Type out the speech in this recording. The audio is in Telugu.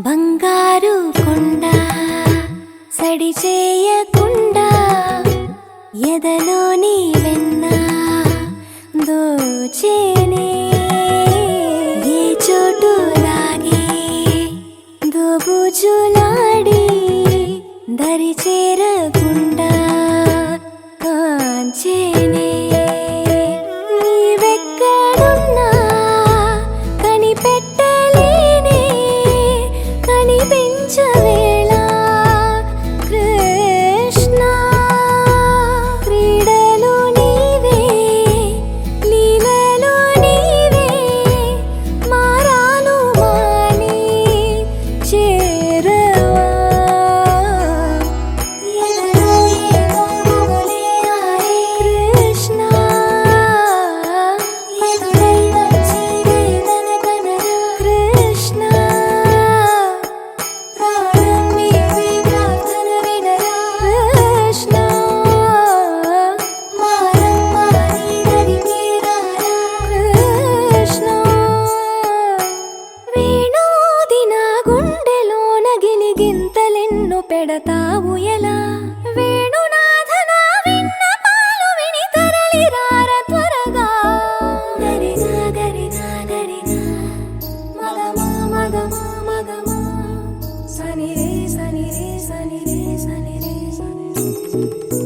బంగారు కొండ సడి చేయకుండా ఎదలోని వెన్న దోచేనే ఏ చోటు లాగే దోబుజులాడి దరి చేరకుండా కాంచేనే నీవెక్కడున్నా కనిపెట్టలేనే కనిపించవేళ కృష్ణ క్రీడలు నీవే లీలలు నీవే మారాను మాని చేరవా ఎదలో ఏదో మొగలే ఆరే కృష్ణ ఎదురై వచ్చి వేదన కనరా కృష్ణ ప్రాణం నీవే ప్రార్థన వినరా కృష్ణ మారమ్మా నీ దరికి రారా కృష్ణ వేణోది నా గుండెలోన గిలిగింతలెన్ను పెడతావు ఎలా వేణునాథ నా విన్నపాలు విని తరలి రార త్వరగా గరిజా గరిజా గరిజా మగమా మగమా మగమా సని రే సని రే సని రే సని రే సని రే.